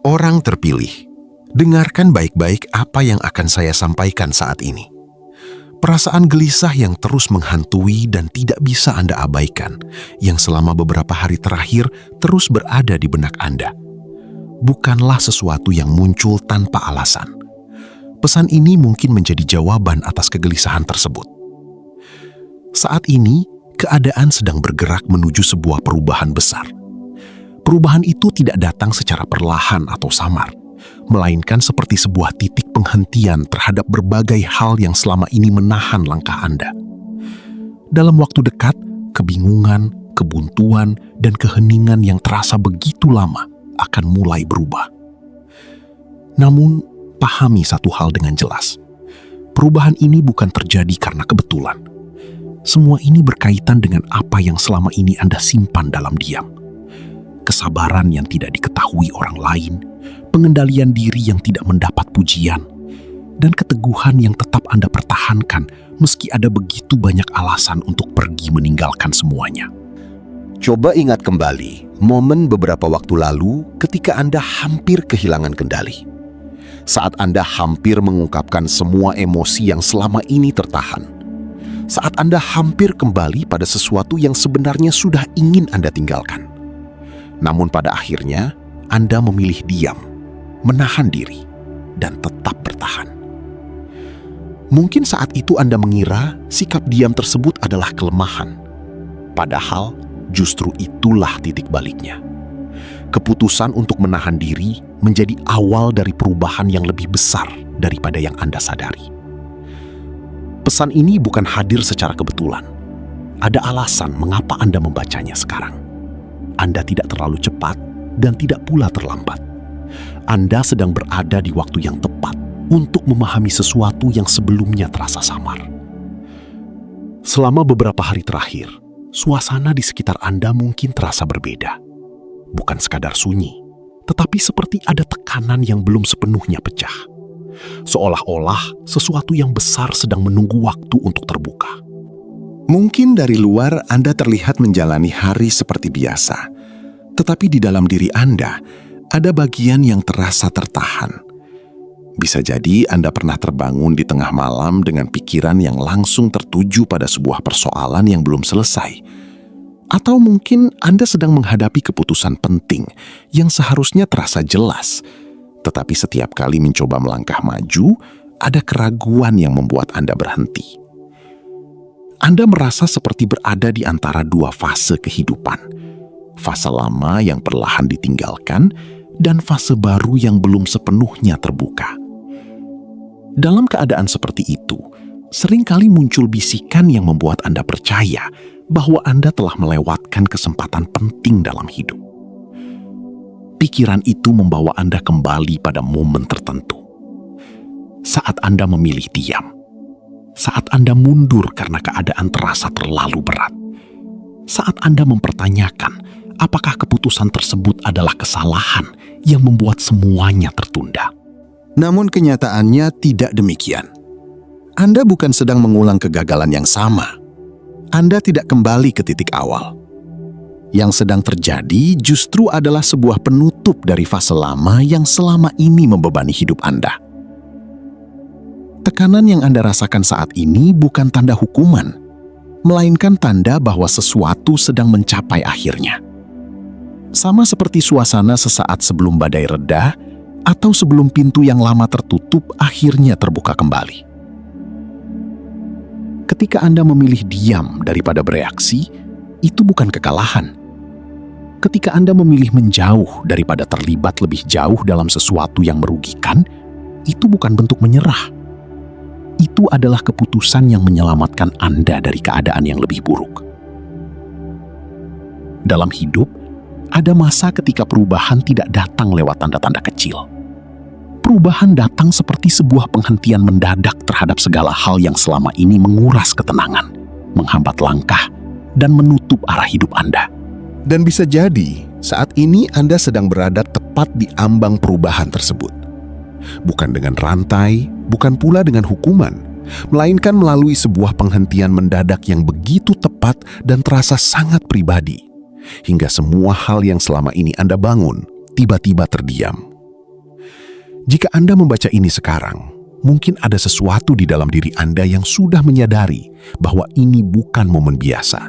Orang terpilih, dengarkan baik-baik apa yang akan saya sampaikan saat ini. Perasaan gelisah yang terus menghantui dan tidak bisa Anda abaikan, yang selama beberapa hari terakhir terus berada di benak Anda, bukanlah sesuatu yang muncul tanpa alasan. Pesan ini mungkin menjadi jawaban atas kegelisahan tersebut. Saat ini, keadaan sedang bergerak menuju sebuah perubahan besar. Perubahan itu tidak datang secara perlahan atau samar, melainkan seperti sebuah titik penghentian terhadap berbagai hal yang selama ini menahan langkah Anda. Dalam waktu dekat, kebingungan, kebuntuan, dan keheningan yang terasa begitu lama akan mulai berubah. Namun, pahami satu hal dengan jelas. Perubahan ini bukan terjadi karena kebetulan. Semua ini berkaitan dengan apa yang selama ini Anda simpan dalam diam. Kesabaran yang tidak diketahui orang lain, pengendalian diri yang tidak mendapat pujian, dan keteguhan yang tetap Anda pertahankan meski ada begitu banyak alasan untuk pergi meninggalkan semuanya. Coba ingat kembali momen beberapa waktu lalu ketika Anda hampir kehilangan kendali. Saat Anda hampir mengungkapkan semua emosi yang selama ini tertahan. Saat Anda hampir kembali pada sesuatu yang sebenarnya sudah ingin Anda tinggalkan. Namun pada akhirnya, Anda memilih diam, menahan diri, dan tetap bertahan. Mungkin saat itu Anda mengira sikap diam tersebut adalah kelemahan. Padahal, justru itulah titik baliknya. Keputusan untuk menahan diri menjadi awal dari perubahan yang lebih besar daripada yang Anda sadari. Pesan ini bukan hadir secara kebetulan. Ada alasan mengapa Anda membacanya sekarang. Anda tidak terlalu cepat dan tidak pula terlambat. Anda sedang berada di waktu yang tepat untuk memahami sesuatu yang sebelumnya terasa samar. Selama beberapa hari terakhir, suasana di sekitar Anda mungkin terasa berbeda. Bukan sekadar sunyi, tetapi seperti ada tekanan yang belum sepenuhnya pecah. Seolah-olah sesuatu yang besar sedang menunggu waktu untuk terbuka. Mungkin dari luar Anda terlihat menjalani hari seperti biasa, tetapi di dalam diri Anda ada bagian yang terasa tertahan. Bisa jadi Anda pernah terbangun di tengah malam dengan pikiran yang langsung tertuju pada sebuah persoalan yang belum selesai. Atau mungkin Anda sedang menghadapi keputusan penting yang seharusnya terasa jelas, tetapi setiap kali mencoba melangkah maju, ada keraguan yang membuat Anda berhenti. Anda merasa seperti berada di antara dua fase kehidupan. Fase lama yang perlahan ditinggalkan dan fase baru yang belum sepenuhnya terbuka. Dalam keadaan seperti itu, seringkali muncul bisikan yang membuat Anda percaya bahwa Anda telah melewatkan kesempatan penting dalam hidup. Pikiran itu membawa Anda kembali pada momen tertentu. Saat Anda memilih diam. Saat Anda mundur karena keadaan terasa terlalu berat. Saat Anda mempertanyakan apakah keputusan tersebut adalah kesalahan yang membuat semuanya tertunda. Namun kenyataannya tidak demikian. Anda bukan sedang mengulang kegagalan yang sama. Anda tidak kembali ke titik awal. Yang sedang terjadi justru adalah sebuah penutup dari fase lama yang selama ini membebani hidup Anda. Tekanan yang Anda rasakan saat ini bukan tanda hukuman, melainkan tanda bahwa sesuatu sedang mencapai akhirnya. Sama seperti suasana sesaat sebelum badai reda, atau sebelum pintu yang lama tertutup akhirnya terbuka kembali. Ketika Anda memilih diam daripada bereaksi, itu bukan kekalahan. Ketika Anda memilih menjauh daripada terlibat lebih jauh dalam sesuatu yang merugikan, itu bukan bentuk menyerah. Itu adalah keputusan yang menyelamatkan Anda dari keadaan yang lebih buruk. Dalam hidup, ada masa ketika perubahan tidak datang lewat tanda-tanda kecil. Perubahan datang seperti sebuah penghentian mendadak terhadap segala hal yang selama ini menguras ketenangan, menghambat langkah, dan menutup arah hidup Anda. Dan bisa jadi, saat ini Anda sedang berada tepat di ambang perubahan tersebut. Bukan dengan rantai, bukan pula dengan hukuman, melainkan melalui sebuah penghentian mendadak yang begitu tepat dan terasa sangat pribadi. Hingga semua hal yang selama ini Anda bangun, tiba-tiba terdiam, Jika Anda membaca ini sekarang, mungkin ada sesuatu di dalam diri Anda yang sudah menyadari bahwa ini bukan momen biasa.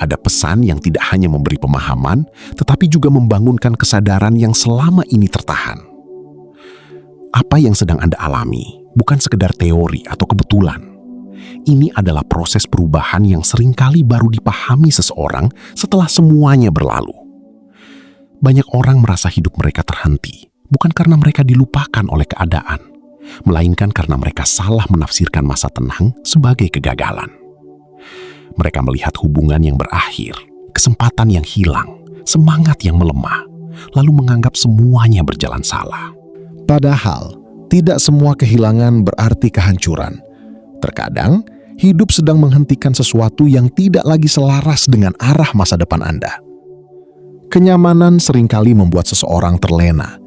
Ada pesan yang tidak hanya memberi pemahaman, tetapi juga membangunkan kesadaran yang selama ini tertahan. Apa yang sedang Anda alami bukan sekedar teori atau kebetulan. Ini adalah proses perubahan yang seringkali baru dipahami seseorang setelah semuanya berlalu. Banyak orang merasa hidup mereka terhenti, bukan karena mereka dilupakan oleh keadaan, melainkan karena mereka salah menafsirkan masa tenang sebagai kegagalan. Mereka melihat hubungan yang berakhir, kesempatan yang hilang, semangat yang melemah, lalu menganggap semuanya berjalan salah. Padahal, tidak semua kehilangan berarti kehancuran. Terkadang, hidup sedang menghentikan sesuatu yang tidak lagi selaras dengan arah masa depan Anda. Kenyamanan seringkali membuat seseorang terlena.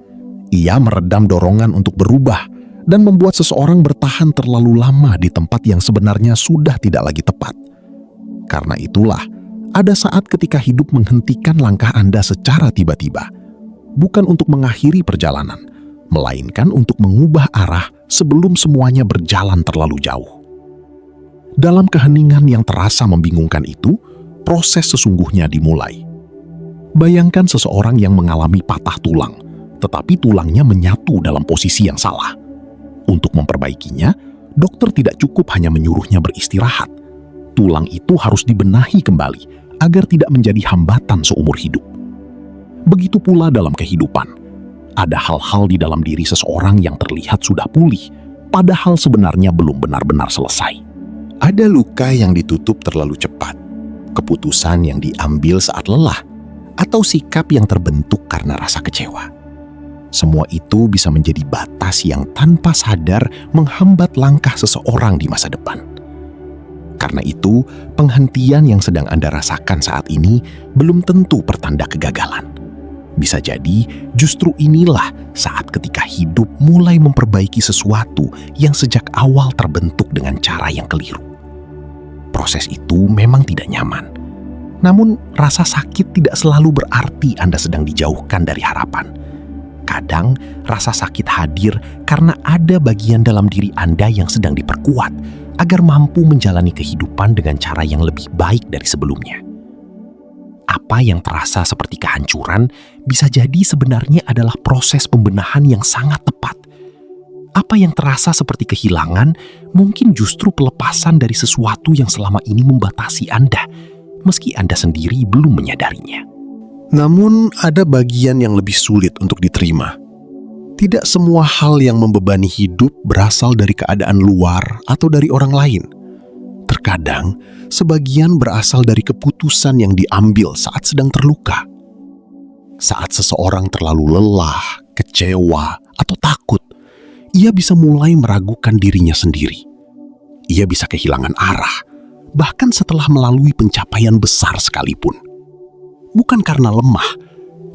Ia meredam dorongan untuk berubah dan membuat seseorang bertahan terlalu lama di tempat yang sebenarnya sudah tidak lagi tepat. Karena itulah, ada saat ketika hidup menghentikan langkah Anda secara tiba-tiba, bukan untuk mengakhiri perjalanan, melainkan untuk mengubah arah sebelum semuanya berjalan terlalu jauh. Dalam keheningan yang terasa membingungkan itu, proses sesungguhnya dimulai. Bayangkan seseorang yang mengalami patah tulang, tetapi tulangnya menyatu dalam posisi yang salah. Untuk memperbaikinya, dokter tidak cukup hanya menyuruhnya beristirahat. Tulang itu harus dibenahi kembali agar tidak menjadi hambatan seumur hidup. Begitu pula dalam kehidupan. Ada hal-hal di dalam diri seseorang yang terlihat sudah pulih, padahal sebenarnya belum benar-benar selesai. Ada luka yang ditutup terlalu cepat, keputusan yang diambil saat lelah, atau sikap yang terbentuk karena rasa kecewa. Semua itu bisa menjadi batas yang tanpa sadar menghambat langkah seseorang di masa depan. Karena itu, penghentian yang sedang Anda rasakan saat ini belum tentu pertanda kegagalan. Bisa jadi, justru inilah saat ketika hidup mulai memperbaiki sesuatu yang sejak awal terbentuk dengan cara yang keliru. Proses itu memang tidak nyaman. Namun, rasa sakit tidak selalu berarti Anda sedang dijauhkan dari harapan. Kadang, rasa sakit hadir karena ada bagian dalam diri Anda yang sedang diperkuat agar mampu menjalani kehidupan dengan cara yang lebih baik dari sebelumnya. Apa yang terasa seperti kehancuran bisa jadi sebenarnya adalah proses pembenahan yang sangat tepat. Apa yang terasa seperti kehilangan mungkin justru pelepasan dari sesuatu yang selama ini membatasi Anda, meski Anda sendiri belum menyadarinya. Namun, ada bagian yang lebih sulit untuk diterima. Tidak semua hal yang membebani hidup berasal dari keadaan luar atau dari orang lain. Terkadang, sebagian berasal dari keputusan yang diambil saat sedang terluka. Saat seseorang terlalu lelah, kecewa, atau takut, ia bisa mulai meragukan dirinya sendiri. Ia bisa kehilangan arah, bahkan setelah melalui pencapaian besar sekalipun. Bukan karena lemah,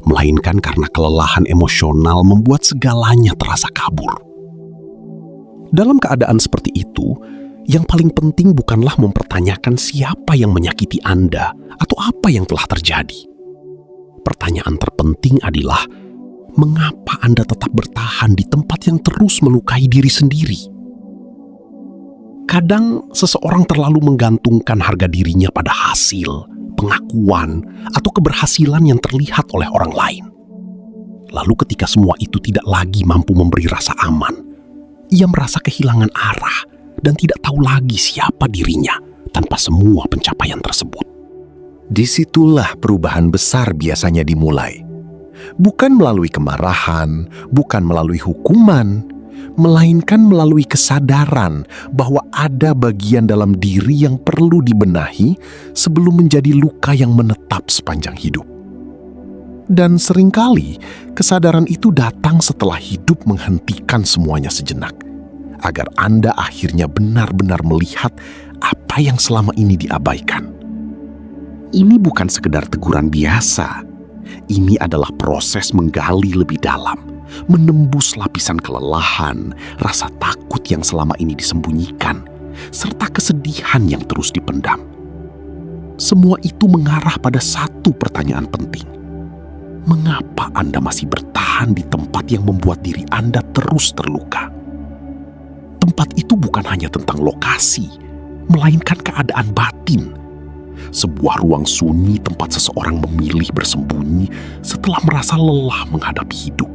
melainkan karena kelelahan emosional membuat segalanya terasa kabur. Dalam keadaan seperti itu, yang paling penting bukanlah mempertanyakan siapa yang menyakiti Anda atau apa yang telah terjadi. Pertanyaan terpenting adalah, mengapa Anda tetap bertahan di tempat yang terus melukai diri sendiri? Kadang seseorang terlalu menggantungkan harga dirinya pada hasil, pengakuan, atau keberhasilan yang terlihat oleh orang lain. Lalu ketika semua itu tidak lagi mampu memberi rasa aman, ia merasa kehilangan arah dan tidak tahu lagi siapa dirinya tanpa semua pencapaian tersebut. Disitulah perubahan besar biasanya dimulai. Bukan melalui kemarahan, bukan melalui hukuman, melainkan melalui kesadaran bahwa ada bagian dalam diri yang perlu dibenahi sebelum menjadi luka yang menetap sepanjang hidup. Dan seringkali, kesadaran itu datang setelah hidup menghentikan semuanya sejenak, agar Anda akhirnya benar-benar melihat apa yang selama ini diabaikan. Ini bukan sekedar teguran biasa. Ini adalah proses menggali lebih dalam, menembus lapisan kelelahan, rasa takut yang selama ini disembunyikan, serta kesedihan yang terus dipendam. Semua itu mengarah pada satu pertanyaan penting. mengapa Anda masih bertahan di tempat yang membuat diri Anda terus terluka? Tempat itu bukan hanya tentang lokasi, melainkan keadaan batin. Sebuah ruang sunyi tempat seseorang memilih bersembunyi setelah merasa lelah menghadapi hidup.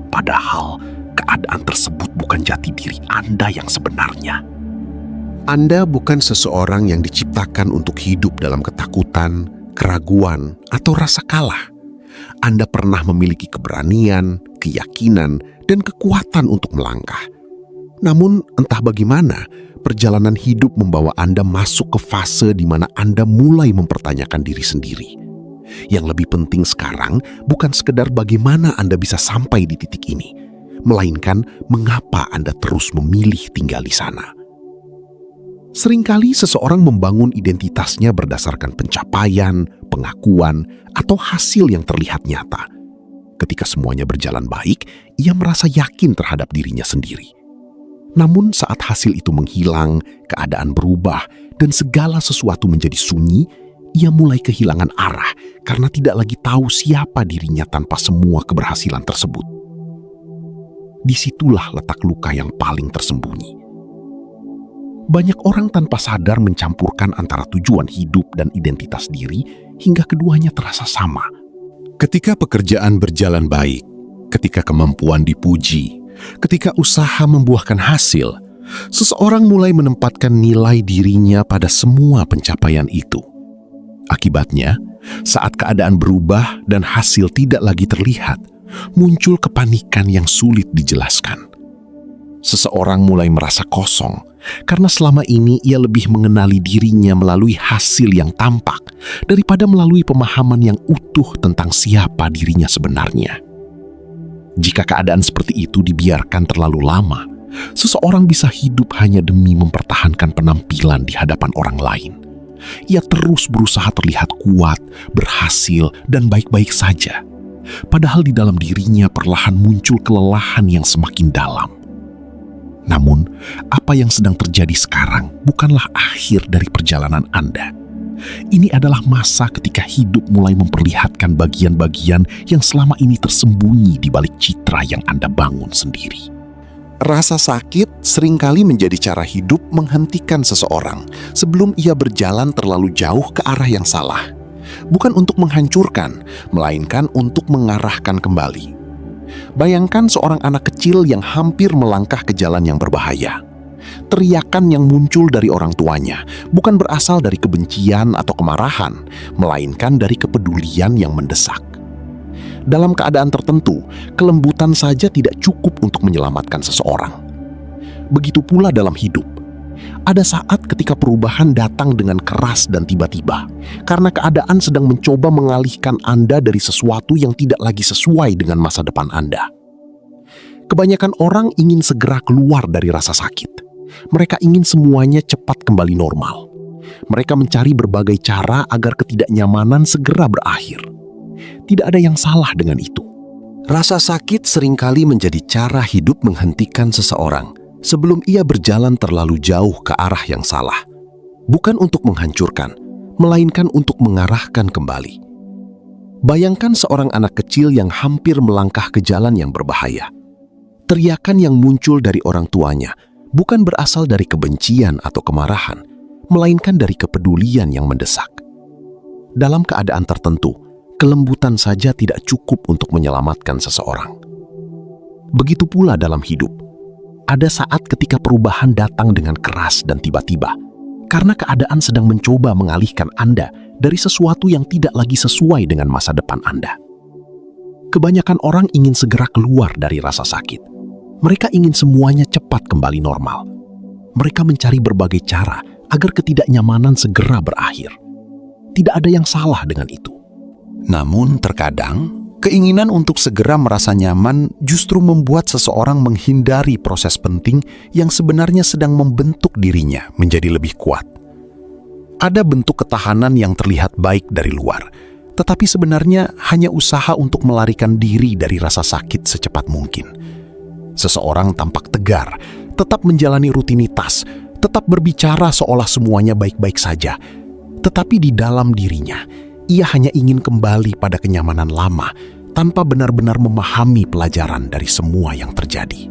Padahal keadaan tersebut bukan jati diri Anda yang sebenarnya. Anda bukan seseorang yang diciptakan untuk hidup dalam ketakutan, keraguan, atau rasa kalah. Anda pernah memiliki keberanian, keyakinan, dan kekuatan untuk melangkah. Namun, entah bagaimana, perjalanan hidup membawa Anda masuk ke fase di mana Anda mulai mempertanyakan diri sendiri. Yang lebih penting sekarang bukan sekedar bagaimana Anda bisa sampai di titik ini, melainkan mengapa Anda terus memilih tinggal di sana. Seringkali seseorang membangun identitasnya berdasarkan pencapaian, pengakuan, atau hasil yang terlihat nyata. Ketika semuanya berjalan baik, ia merasa yakin terhadap dirinya sendiri. Namun saat hasil itu menghilang, keadaan berubah, dan segala sesuatu menjadi sunyi, ia mulai kehilangan arah karena tidak lagi tahu siapa dirinya tanpa semua keberhasilan tersebut. Disitulah letak luka yang paling tersembunyi. Banyak orang tanpa sadar mencampurkan antara tujuan hidup dan identitas diri hingga keduanya terasa sama. Ketika pekerjaan berjalan baik, ketika kemampuan dipuji, ketika usaha membuahkan hasil, seseorang mulai menempatkan nilai dirinya pada semua pencapaian itu. Akibatnya, saat keadaan berubah dan hasil tidak lagi terlihat, muncul kepanikan yang sulit dijelaskan. Seseorang mulai merasa kosong karena selama ini ia lebih mengenali dirinya melalui hasil yang tampak daripada melalui pemahaman yang utuh tentang siapa dirinya sebenarnya. Jika keadaan seperti itu dibiarkan terlalu lama, seseorang bisa hidup hanya demi mempertahankan penampilan di hadapan orang lain. Ia terus berusaha terlihat kuat, berhasil, dan baik-baik saja. Padahal di dalam dirinya perlahan muncul kelelahan yang semakin dalam. Namun, apa yang sedang terjadi sekarang bukanlah akhir dari perjalanan Anda. Ini adalah masa ketika hidup mulai memperlihatkan bagian-bagian yang selama ini tersembunyi di balik citra yang Anda bangun sendiri. Rasa sakit seringkali menjadi cara hidup menghentikan seseorang sebelum ia berjalan terlalu jauh ke arah yang salah. Bukan untuk menghancurkan, melainkan untuk mengarahkan kembali. Bayangkan seorang anak kecil yang hampir melangkah ke jalan yang berbahaya. Teriakan yang muncul dari orang tuanya bukan berasal dari kebencian atau kemarahan, melainkan dari kepedulian yang mendesak. Dalam keadaan tertentu, kelembutan saja tidak cukup untuk menyelamatkan seseorang. Begitu pula dalam hidup. Ada saat ketika perubahan datang dengan keras dan tiba-tiba, karena keadaan sedang mencoba mengalihkan Anda dari sesuatu yang tidak lagi sesuai dengan masa depan Anda. Kebanyakan orang ingin segera keluar dari rasa sakit. Mereka ingin semuanya cepat kembali normal. Mereka mencari berbagai cara agar ketidaknyamanan segera berakhir. Tidak ada yang salah dengan itu. Rasa sakit seringkali menjadi cara hidup menghentikan seseorang sebelum ia berjalan terlalu jauh ke arah yang salah. Bukan untuk menghancurkan, melainkan untuk mengarahkan kembali. Bayangkan seorang anak kecil yang hampir melangkah ke jalan yang berbahaya. Teriakan yang muncul dari orang tuanya bukan berasal dari kebencian atau kemarahan, melainkan dari kepedulian yang mendesak. Dalam keadaan tertentu, kelembutan saja tidak cukup untuk menyelamatkan seseorang. Begitu pula dalam hidup. Ada saat ketika perubahan datang dengan keras dan tiba-tiba, karena keadaan sedang mencoba mengalihkan Anda dari sesuatu yang tidak lagi sesuai dengan masa depan Anda. Kebanyakan orang ingin segera keluar dari rasa sakit. Mereka ingin semuanya cepat kembali normal. Mereka mencari berbagai cara agar ketidaknyamanan segera berakhir. Tidak ada yang salah dengan itu. Namun terkadang, keinginan untuk segera merasa nyaman justru membuat seseorang menghindari proses penting yang sebenarnya sedang membentuk dirinya menjadi lebih kuat. Ada bentuk ketahanan yang terlihat baik dari luar, tetapi sebenarnya hanya usaha untuk melarikan diri dari rasa sakit secepat mungkin. Seseorang tampak tegar, tetap menjalani rutinitas, tetap berbicara seolah semuanya baik-baik saja. Tetapi di dalam dirinya, ia hanya ingin kembali pada kenyamanan lama tanpa benar-benar memahami pelajaran dari semua yang terjadi.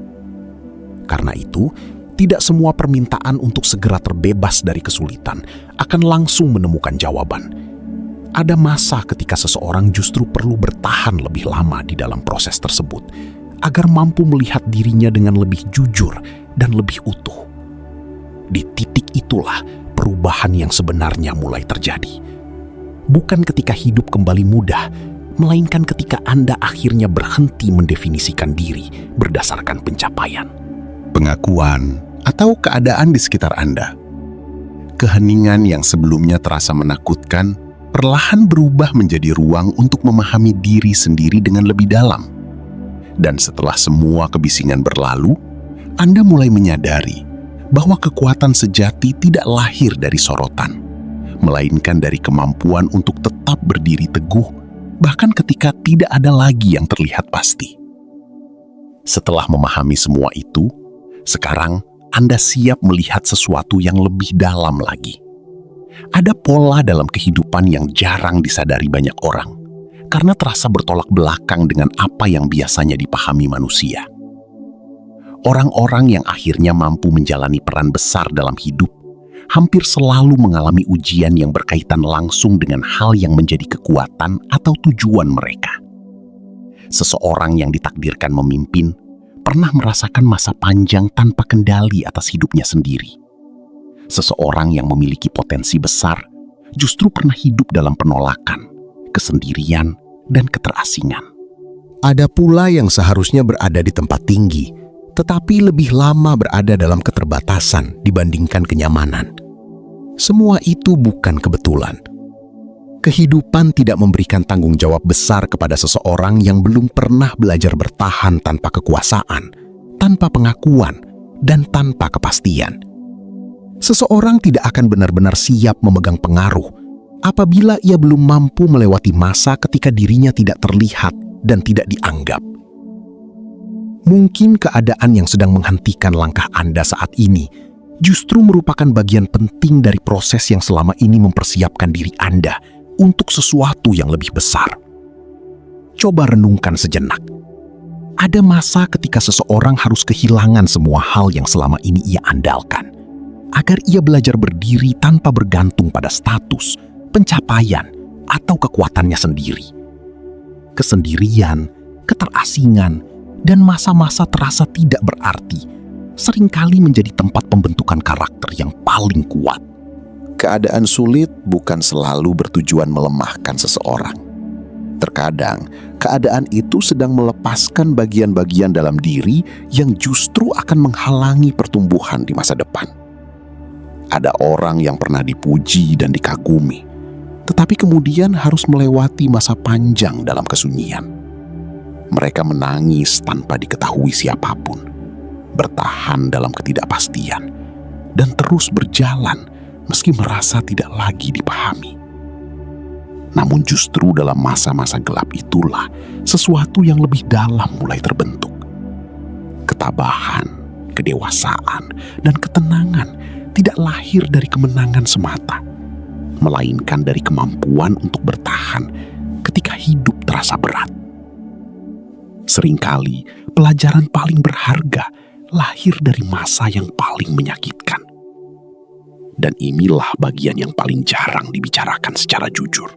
Karena itu, tidak semua permintaan untuk segera terbebas dari kesulitan akan langsung menemukan jawaban. Ada masa ketika seseorang justru perlu bertahan lebih lama di dalam proses tersebut agar mampu melihat dirinya dengan lebih jujur dan lebih utuh. Di titik itulah perubahan yang sebenarnya mulai terjadi. Bukan ketika hidup kembali mudah, melainkan ketika Anda akhirnya berhenti mendefinisikan diri berdasarkan pencapaian, Pengakuan atau keadaan di sekitar Anda. Keheningan yang sebelumnya terasa menakutkan perlahan berubah menjadi ruang untuk memahami diri sendiri dengan lebih dalam. Dan setelah semua kebisingan berlalu, Anda mulai menyadari bahwa kekuatan sejati tidak lahir dari sorotan, melainkan dari kemampuan untuk tetap berdiri teguh, bahkan ketika tidak ada lagi yang terlihat pasti. Setelah memahami semua itu, sekarang Anda siap melihat sesuatu yang lebih dalam lagi. Ada pola dalam kehidupan yang jarang disadari banyak orang, karena terasa bertolak belakang dengan apa yang biasanya dipahami manusia. Orang-orang yang akhirnya mampu menjalani peran besar dalam hidup hampir selalu mengalami ujian yang berkaitan langsung dengan hal yang menjadi kekuatan atau tujuan mereka. Seseorang yang ditakdirkan memimpin pernah merasakan masa panjang tanpa kendali atas hidupnya sendiri. Seseorang yang memiliki potensi besar justru pernah hidup dalam penolakan, kesendirian, dan keterasingan. Ada pula yang seharusnya berada di tempat tinggi, tetapi lebih lama berada dalam keterbatasan dibandingkan kenyamanan. Semua itu bukan kebetulan. Kehidupan tidak memberikan tanggung jawab besar kepada seseorang yang belum pernah belajar bertahan tanpa kekuasaan, tanpa pengakuan, dan tanpa kepastian. Seseorang tidak akan benar-benar siap memegang pengaruh apabila ia belum mampu melewati masa ketika dirinya tidak terlihat dan tidak dianggap. Mungkin keadaan yang sedang menghentikan langkah Anda saat ini justru merupakan bagian penting dari proses yang selama ini mempersiapkan diri Anda untuk sesuatu yang lebih besar. Coba renungkan sejenak. Ada masa ketika seseorang harus kehilangan semua hal yang selama ini ia andalkan, agar ia belajar berdiri tanpa bergantung pada status, pencapaian, atau kekuatannya sendiri. Kesendirian, keterasingan, dan masa-masa terasa tidak berarti seringkali menjadi tempat pembentukan karakter yang paling kuat. Keadaan sulit bukan selalu bertujuan melemahkan seseorang. Terkadang, keadaan itu sedang melepaskan bagian-bagian dalam diri yang justru akan menghalangi pertumbuhan di masa depan. Ada orang yang pernah dipuji dan dikagumi, tetapi kemudian harus melewati masa panjang dalam kesunyian. Mereka menangis tanpa diketahui siapapun, bertahan dalam ketidakpastian, dan terus berjalan meski merasa tidak lagi dipahami. Namun justru dalam masa-masa gelap itulah sesuatu yang lebih dalam mulai terbentuk. Ketabahan, kedewasaan, dan ketenangan tidak lahir dari kemenangan semata, melainkan dari kemampuan untuk bertahan ketika hidup terasa berat. Seringkali pelajaran paling berharga lahir dari masa yang paling menyakitkan. Dan inilah bagian yang paling jarang dibicarakan secara jujur.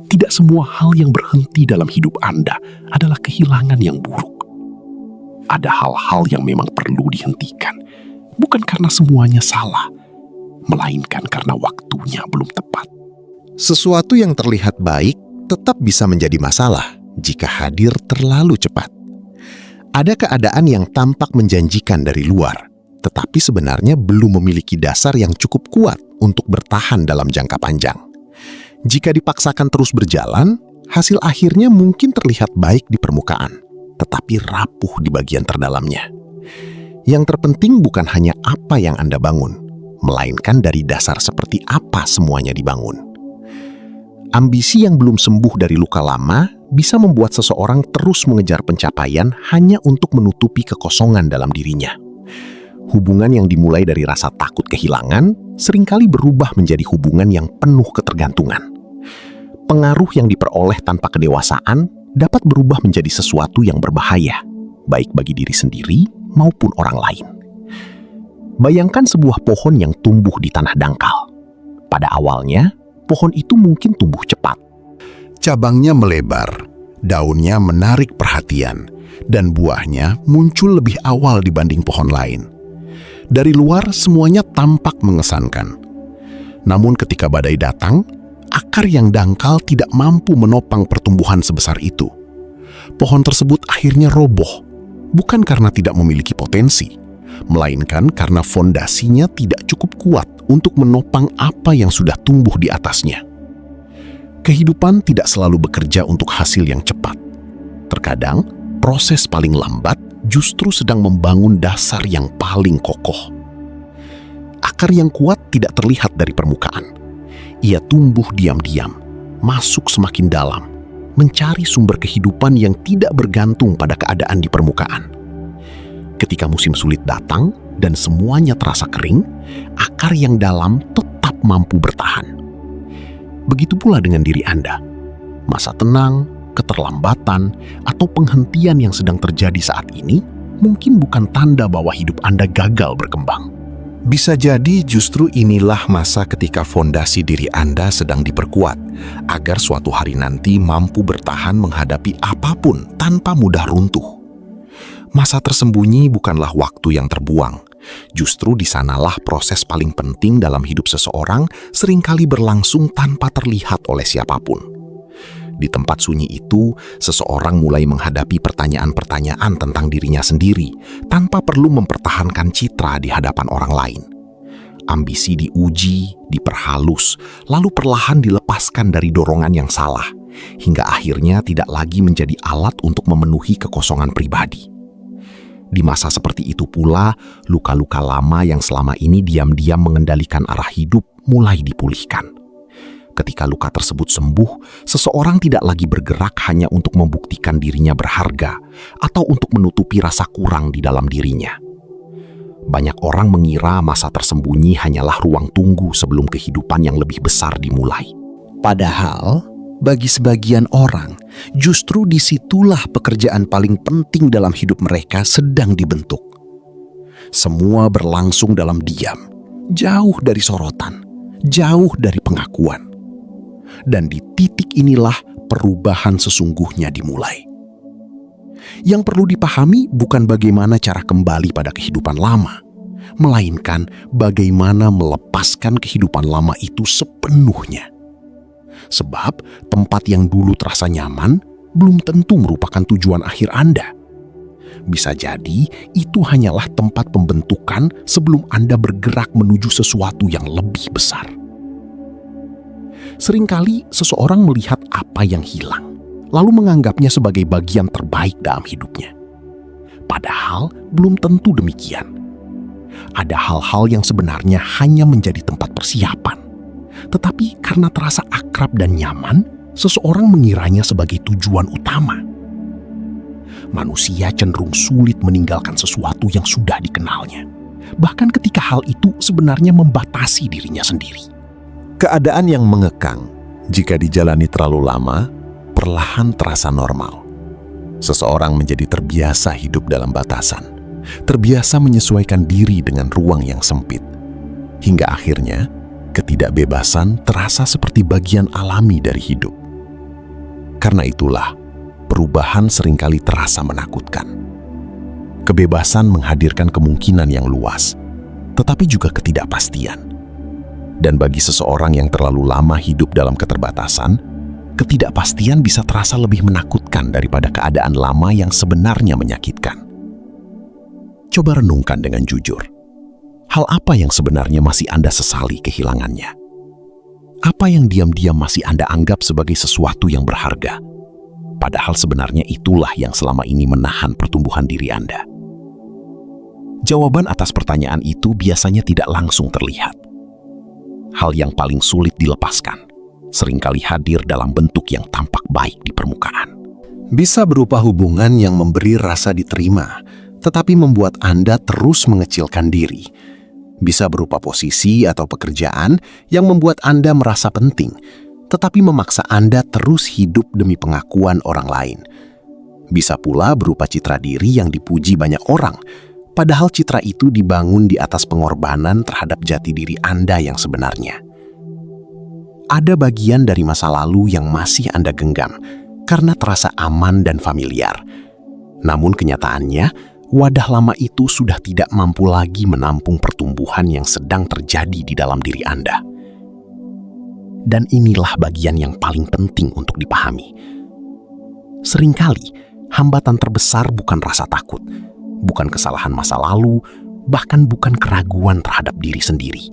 Tidak semua hal yang berhenti dalam hidup Anda adalah kehilangan yang buruk. Ada hal-hal yang memang perlu dihentikan, bukan karena semuanya salah, melainkan karena waktunya belum tepat. Sesuatu yang terlihat baik tetap bisa menjadi masalah jika hadir terlalu cepat. Ada keadaan yang tampak menjanjikan dari luar, tetapi sebenarnya belum memiliki dasar yang cukup kuat untuk bertahan dalam jangka panjang. Jika dipaksakan terus berjalan, hasil akhirnya mungkin terlihat baik di permukaan, tetapi rapuh di bagian terdalamnya. Yang terpenting bukan hanya apa yang Anda bangun, melainkan dari dasar seperti apa semuanya dibangun. Ambisi yang belum sembuh dari luka lama bisa membuat seseorang terus mengejar pencapaian hanya untuk menutupi kekosongan dalam dirinya. Hubungan yang dimulai dari rasa takut kehilangan seringkali berubah menjadi hubungan yang penuh ketergantungan. Pengaruh yang diperoleh tanpa kedewasaan dapat berubah menjadi sesuatu yang berbahaya, baik bagi diri sendiri maupun orang lain. Bayangkan sebuah pohon yang tumbuh di tanah dangkal. Pada awalnya, pohon itu mungkin tumbuh cepat. Cabangnya melebar, daunnya menarik perhatian, dan buahnya muncul lebih awal dibanding pohon lain. Dari luar semuanya tampak mengesankan. Namun ketika badai datang, akar yang dangkal tidak mampu menopang pertumbuhan sebesar itu. Pohon tersebut akhirnya roboh, bukan karena tidak memiliki potensi, melainkan karena fondasinya tidak cukup kuat untuk menopang apa yang sudah tumbuh di atasnya. Kehidupan tidak selalu bekerja untuk hasil yang cepat. Terkadang, proses paling lambat justru sedang membangun dasar yang paling kokoh. Akar yang kuat tidak terlihat dari permukaan. Ia tumbuh diam-diam, masuk semakin dalam, mencari sumber kehidupan yang tidak bergantung pada keadaan di permukaan. Ketika musim sulit datang dan semuanya terasa kering, akar yang dalam tetap mampu bertahan. Begitu pula dengan diri Anda. Masa tenang, keterlambatan, atau penghentian yang sedang terjadi saat ini mungkin bukan tanda bahwa hidup Anda gagal berkembang. Bisa jadi justru inilah masa ketika fondasi diri Anda sedang diperkuat, agar suatu hari nanti mampu bertahan menghadapi apapun tanpa mudah runtuh. Masa tersembunyi bukanlah waktu yang terbuang. Justru di sanalah proses paling penting dalam hidup seseorang seringkali berlangsung tanpa terlihat oleh siapapun. Di tempat sunyi itu, seseorang mulai menghadapi pertanyaan-pertanyaan tentang dirinya sendiri tanpa perlu mempertahankan citra di hadapan orang lain. Ambisi diuji, diperhalus, lalu perlahan dilepaskan dari dorongan yang salah, hingga akhirnya tidak lagi menjadi alat untuk memenuhi kekosongan pribadi. Di masa seperti itu pula, luka-luka lama yang selama ini diam-diam mengendalikan arah hidup mulai dipulihkan. Ketika luka tersebut sembuh, seseorang tidak lagi bergerak hanya untuk membuktikan dirinya berharga atau untuk menutupi rasa kurang di dalam dirinya. Banyak orang mengira masa tersembunyi hanyalah ruang tunggu sebelum kehidupan yang lebih besar dimulai. Padahal, bagi sebagian orang, justru disitulah pekerjaan paling penting dalam hidup mereka sedang dibentuk. Semua berlangsung dalam diam, jauh dari sorotan, jauh dari pengakuan. Dan di titik inilah perubahan sesungguhnya dimulai. Yang perlu dipahami bukan bagaimana cara kembali pada kehidupan lama, melainkan bagaimana melepaskan kehidupan lama itu sepenuhnya. Sebab tempat yang dulu terasa nyaman belum tentu merupakan tujuan akhir Anda. Bisa jadi itu hanyalah tempat pembentukan sebelum Anda bergerak menuju sesuatu yang lebih besar. Seringkali seseorang melihat apa yang hilang, lalu menganggapnya sebagai bagian terbaik dalam hidupnya. Padahal belum tentu demikian. Ada hal-hal yang sebenarnya hanya menjadi tempat persiapan. Tetapi karena terasa akrab dan nyaman, seseorang mengiranya sebagai tujuan utama. Manusia cenderung sulit meninggalkan sesuatu yang sudah dikenalnya, bahkan ketika hal itu sebenarnya membatasi dirinya sendiri. Keadaan yang mengekang, jika dijalani terlalu lama, perlahan terasa normal. Seseorang menjadi terbiasa hidup dalam batasan, terbiasa menyesuaikan diri dengan ruang yang sempit. Hingga akhirnya, ketidakbebasan terasa seperti bagian alami dari hidup. Karena itulah, perubahan seringkali terasa menakutkan. Kebebasan menghadirkan kemungkinan yang luas, tetapi juga ketidakpastian. Dan bagi seseorang yang terlalu lama hidup dalam keterbatasan, ketidakpastian bisa terasa lebih menakutkan daripada keadaan lama yang sebenarnya menyakitkan. Coba renungkan dengan jujur. Hal apa yang sebenarnya masih Anda sesali kehilangannya? Apa yang diam-diam masih Anda anggap sebagai sesuatu yang berharga? Padahal sebenarnya itulah yang selama ini menahan pertumbuhan diri Anda. Jawaban atas pertanyaan itu biasanya tidak langsung terlihat. Hal yang paling sulit dilepaskan seringkali hadir dalam bentuk yang tampak baik di permukaan. Bisa berupa hubungan yang memberi rasa diterima, tetapi membuat Anda terus mengecilkan diri. Bisa berupa posisi atau pekerjaan yang membuat Anda merasa penting, tetapi memaksa Anda terus hidup demi pengakuan orang lain. Bisa pula berupa citra diri yang dipuji banyak orang, padahal citra itu dibangun di atas pengorbanan terhadap jati diri Anda yang sebenarnya. Ada bagian dari masa lalu yang masih Anda genggam karena terasa aman dan familiar. Namun kenyataannya, wadah lama itu sudah tidak mampu lagi menampung pertumbuhan yang sedang terjadi di dalam diri Anda. Dan inilah bagian yang paling penting untuk dipahami. Seringkali, hambatan terbesar bukan rasa takut, bukan kesalahan masa lalu, bahkan bukan keraguan terhadap diri sendiri.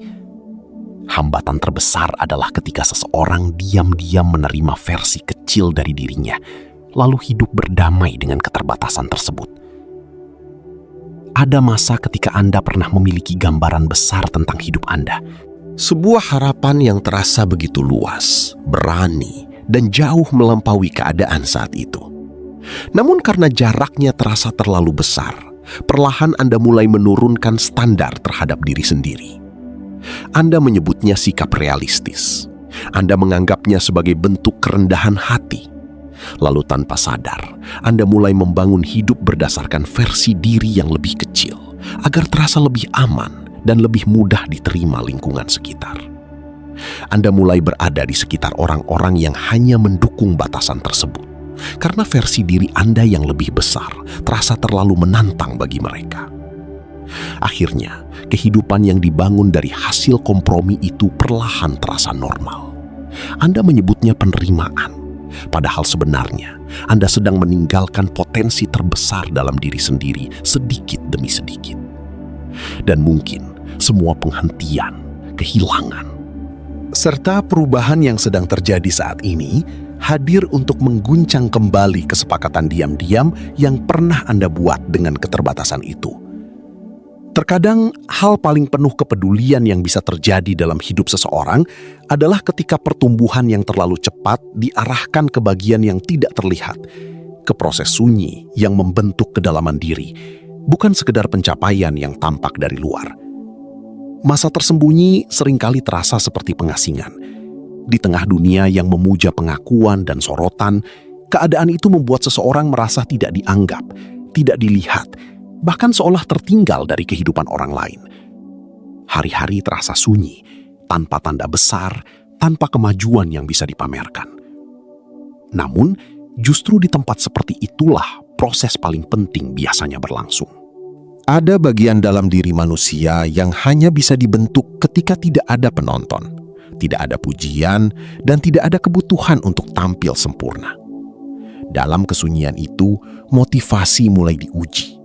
Hambatan terbesar adalah ketika seseorang diam-diam menerima versi kecil dari dirinya, lalu hidup berdamai dengan keterbatasan tersebut. Ada masa ketika Anda pernah memiliki gambaran besar tentang hidup Anda. Sebuah harapan yang terasa begitu luas, berani, dan jauh melampaui keadaan saat itu. Namun karena jaraknya terasa terlalu besar, perlahan Anda mulai menurunkan standar terhadap diri sendiri. Anda menyebutnya sikap realistis. Anda menganggapnya sebagai bentuk kerendahan hati. Lalu tanpa sadar, Anda mulai membangun hidup berdasarkan versi diri yang lebih kecil, agar terasa lebih aman dan lebih mudah diterima lingkungan sekitar. Anda mulai berada di sekitar orang-orang yang hanya mendukung batasan tersebut, karena versi diri Anda yang lebih besar terasa terlalu menantang bagi mereka. Akhirnya, kehidupan yang dibangun dari hasil kompromi itu perlahan terasa normal. Anda menyebutnya penerimaan, padahal sebenarnya Anda sedang meninggalkan potensi terbesar dalam diri sendiri sedikit demi sedikit. Dan mungkin semua penghentian, kehilangan, serta perubahan yang sedang terjadi saat ini hadir untuk mengguncang kembali kesepakatan diam-diam yang pernah Anda buat dengan keterbatasan itu. Terkadang hal paling penuh kepedulian yang bisa terjadi dalam hidup seseorang adalah ketika pertumbuhan yang terlalu cepat diarahkan ke bagian yang tidak terlihat, ke proses sunyi yang membentuk kedalaman diri, bukan sekedar pencapaian yang tampak dari luar. Masa tersembunyi seringkali terasa seperti pengasingan. Di tengah dunia yang memuja pengakuan dan sorotan, keadaan itu membuat seseorang merasa tidak dianggap, tidak dilihat, bahkan seolah tertinggal dari kehidupan orang lain. Hari-hari terasa sunyi, tanpa tanda besar, tanpa kemajuan yang bisa dipamerkan. Namun, justru di tempat seperti itulah proses paling penting biasanya berlangsung. Ada bagian dalam diri manusia yang hanya bisa dibentuk ketika tidak ada penonton, tidak ada pujian, dan tidak ada kebutuhan untuk tampil sempurna. Dalam kesunyian itu, motivasi mulai diuji.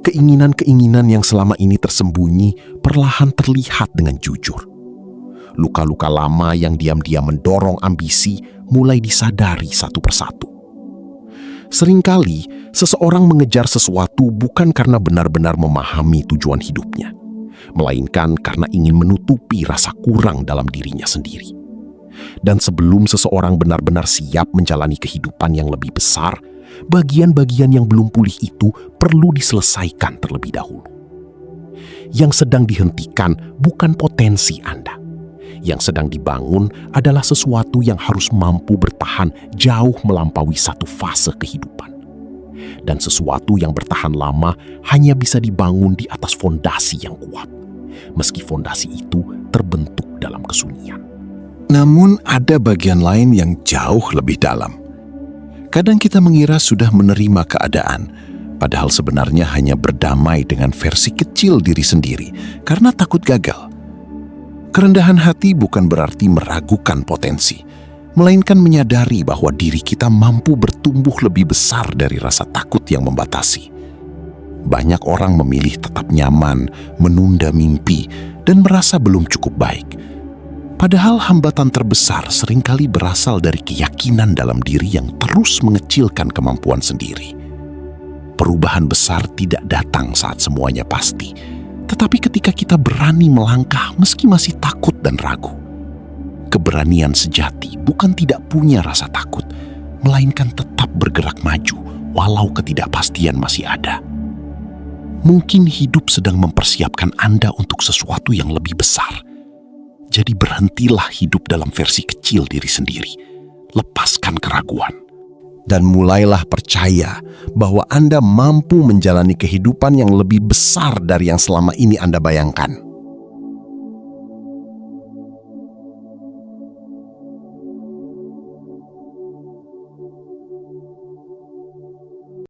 Keinginan-keinginan yang selama ini tersembunyi perlahan terlihat dengan jujur. Luka-luka lama yang diam-diam mendorong ambisi mulai disadari satu persatu. Seringkali, seseorang mengejar sesuatu bukan karena benar-benar memahami tujuan hidupnya, melainkan karena ingin menutupi rasa kurang dalam dirinya sendiri. Dan sebelum seseorang benar-benar siap menjalani kehidupan yang lebih besar, bagian-bagian yang belum pulih itu perlu diselesaikan terlebih dahulu. Yang sedang dihentikan bukan potensi Anda. Yang sedang dibangun adalah sesuatu yang harus mampu bertahan jauh melampaui satu fase kehidupan. Dan sesuatu yang bertahan lama hanya bisa dibangun di atas fondasi yang kuat, meski fondasi itu terbentuk dalam kesunyian. Namun ada bagian lain yang jauh lebih dalam. Kadang kita mengira sudah menerima keadaan, padahal sebenarnya hanya berdamai dengan versi kecil diri sendiri karena takut gagal. Kerendahan hati bukan berarti meragukan potensi, melainkan menyadari bahwa diri kita mampu bertumbuh lebih besar dari rasa takut yang membatasi. Banyak orang memilih tetap nyaman, menunda mimpi, dan merasa belum cukup baik. Padahal hambatan terbesar seringkali berasal dari keyakinan dalam diri yang terus mengecilkan kemampuan sendiri. Perubahan besar tidak datang saat semuanya pasti, tetapi ketika kita berani melangkah meski masih takut dan ragu. Keberanian sejati bukan tidak punya rasa takut, melainkan tetap bergerak maju walau ketidakpastian masih ada. Mungkin hidup sedang mempersiapkan Anda untuk sesuatu yang lebih besar. Jadi berhentilah hidup dalam versi kecil diri sendiri. Lepaskan keraguan. Dan mulailah percaya bahwa Anda mampu menjalani kehidupan yang lebih besar dari yang selama ini Anda bayangkan.